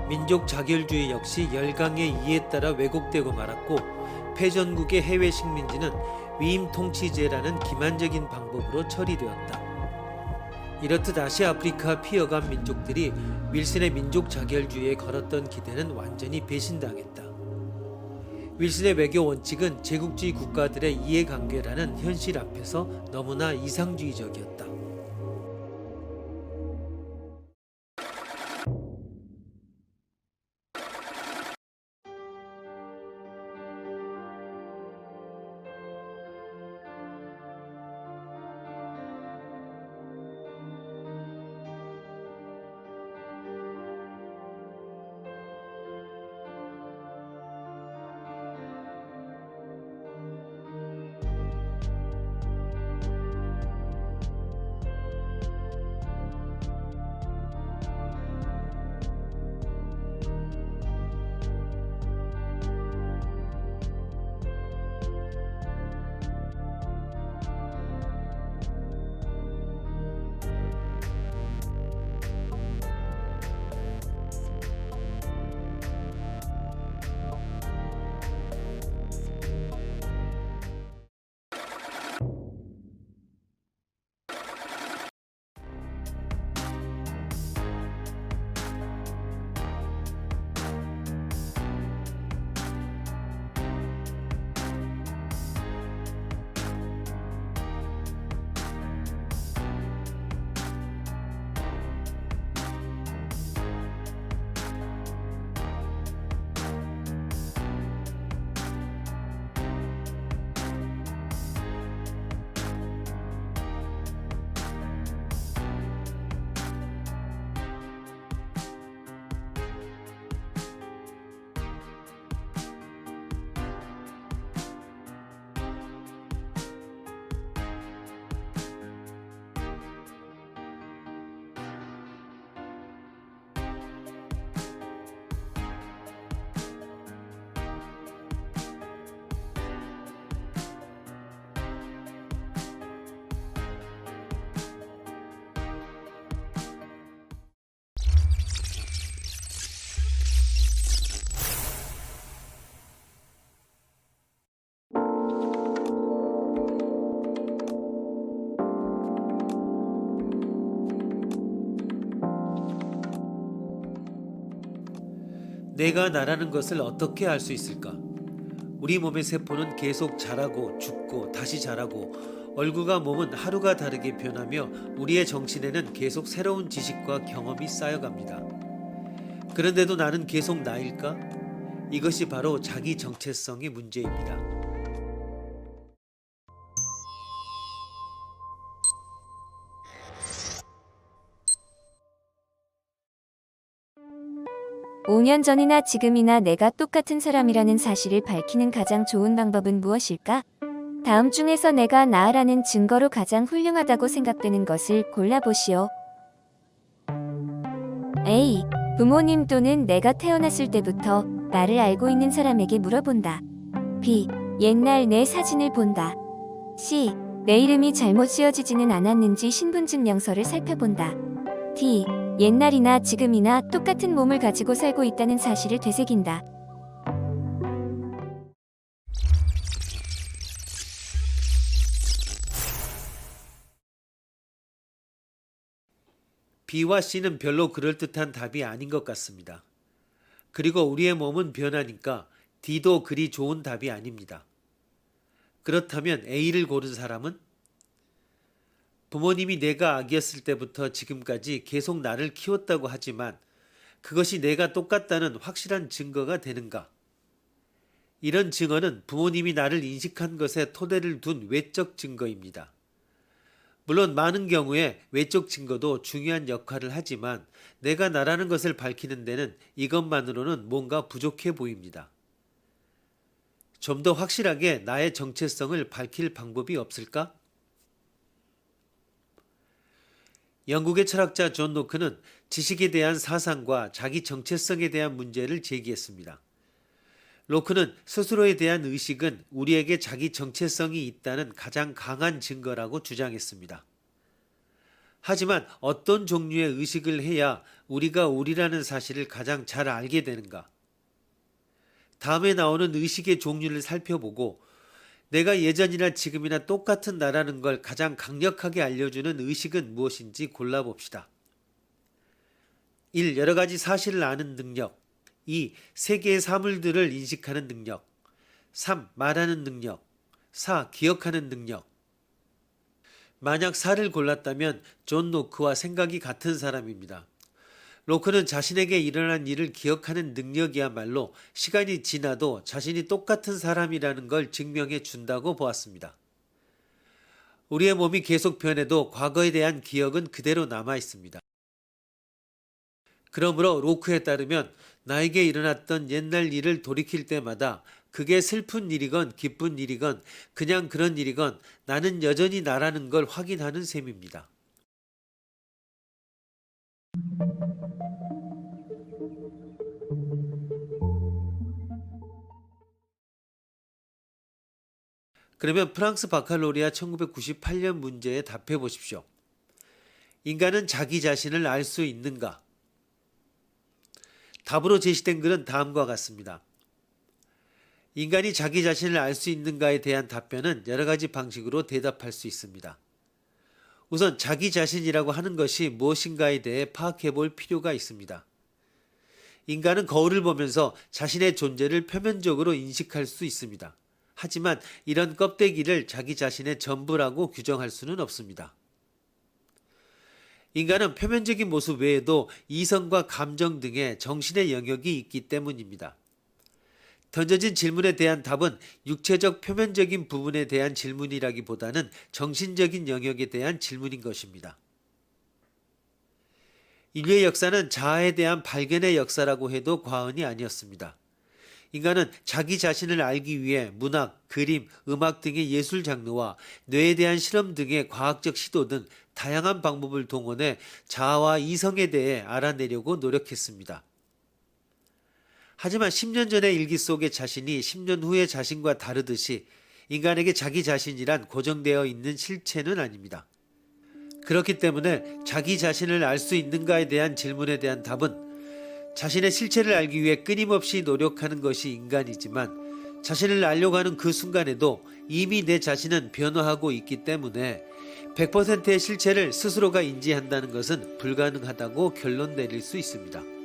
민족 자결주의 역시 열강의 이에 따라 왜곡되고 말았고, 패전국의 해외 식민지는 위임 통치제라는 기만적인 방법으로 처리되었다. 이렇듯 아시아프리카 피어간 민족들이 윌슨의 민족 자결주의에 걸었던 기대는 완전히 배신당했다. 윌슨의 외교 원칙은 제국주의 국가들의 이해관계라는 현실 앞에서 너무나 이상주의적이었다. 내가 나라는 것을 어떻게 알 수 있을까? 우리 몸의 세포는 계속 자라고 죽고 다시 자라고, 얼굴과 몸은 하루가 다르게 변하며 우리의 정신에는 계속 새로운 지식과 경험이 쌓여갑니다. 그런데도 나는 계속 나일까? 이것이 바로 자기 정체성의 문제입니다. 오 년 전이나 지금이나 내가 똑같은 사람이라는 사실을 밝히는 가장 좋은 방법은 무엇일까? 다음 중에서 내가 나라는 증거로 가장 훌륭하다고 생각되는 것을 골라보시오. A. 부모님 또는 내가 태어났을 때부터 나를 알고 있는 사람에게 물어본다. B. 옛날 내 사진을 본다. C. 내 이름이 잘못 쓰여지지는 않았는지 신분증 명서를 살펴본다. D. 옛날이나 지금이나 똑같은 몸을 가지고 살고 있다는 사실을 되새긴다. B와 C는 별로 그럴듯한 답이 아닌 것 같습니다. 그리고 우리의 몸은 변하니까 D도 그리 좋은 답이 아닙니다. 그렇다면 A를 고른 사람은? 부모님이 내가 아기였을 때부터 지금까지 계속 나를 키웠다고 하지만 그것이 내가 똑같다는 확실한 증거가 되는가? 이런 증언은 부모님이 나를 인식한 것에 토대를 둔 외적 증거입니다. 물론 많은 경우에 외적 증거도 중요한 역할을 하지만 내가 나라는 것을 밝히는 데는 이것만으로는 뭔가 부족해 보입니다. 좀 더 확실하게 나의 정체성을 밝힐 방법이 없을까? 영국의 철학자 존 로크는 지식에 대한 사상과 자기 정체성에 대한 문제를 제기했습니다. 로크는 스스로에 대한 의식은 우리에게 자기 정체성이 있다는 가장 강한 증거라고 주장했습니다. 하지만 어떤 종류의 의식을 해야 우리가 우리라는 사실을 가장 잘 알게 되는가? 다음에 나오는 의식의 종류를 살펴보고 내가 예전이나 지금이나 똑같은 나라는 걸 가장 강력하게 알려주는 의식은 무엇인지 골라봅시다. 1. 여러 가지 사실을 아는 능력. 2. 세계의 사물들을 인식하는 능력. 3. 말하는 능력. 4. 기억하는 능력. 만약 4를 골랐다면 존 로크와 생각이 같은 사람입니다. 로크는 자신에게 일어난 일을 기억하는 능력이야말로 시간이 지나도 자신이 똑같은 사람이라는 걸 증명해 준다고 보았습니다. 우리의 몸이 계속 변해도 과거에 대한 기억은 그대로 남아 있습니다. 그러므로 로크에 따르면 나에게 일어났던 옛날 일을 돌이킬 때마다 그게 슬픈 일이건 기쁜 일이건 그냥 그런 일이건 나는 여전히 나라는 걸 확인하는 셈입니다. 그러면 프랑스 바칼로리아 1998년 문제에 답해 보십시오. 인간은 자기 자신을 알 수 있는가? 답으로 제시된 글은 다음과 같습니다. 인간이 자기 자신을 알 수 있는가에 대한 답변은 여러 가지 방식으로 대답할 수 있습니다. 우선 자기 자신이라고 하는 것이 무엇인가에 대해 파악해 볼 필요가 있습니다. 인간은 거울을 보면서 자신의 존재를 표면적으로 인식할 수 있습니다. 하지만 이런 껍데기를 자기 자신의 전부라고 규정할 수는 없습니다. 인간은 표면적인 모습 외에도 이성과 감정 등의 정신의 영역이 있기 때문입니다. 던져진 질문에 대한 답은 육체적 표면적인 부분에 대한 질문이라기보다는 정신적인 영역에 대한 질문인 것입니다. 인류의 역사는 자아에 대한 발견의 역사라고 해도 과언이 아니었습니다. 인간은 자기 자신을 알기 위해 문학, 그림, 음악 등의 예술 장르와 뇌에 대한 실험 등의 과학적 시도 등 다양한 방법을 동원해 자아와 이성에 대해 알아내려고 노력했습니다. 하지만 10년 전의 일기 속의 자신이 10년 후의 자신과 다르듯이 인간에게 자기 자신이란 고정되어 있는 실체는 아닙니다. 그렇기 때문에 자기 자신을 알 수 있는가에 대한 질문에 대한 답은 자신의 실체를 알기 위해 끊임없이 노력하는 것이 인간이지만 자신을 알려고 하는 그 순간에도 이미 내 자신은 변화하고 있기 때문에 100%의 실체를 스스로가 인지한다는 것은 불가능하다고 결론 내릴 수 있습니다.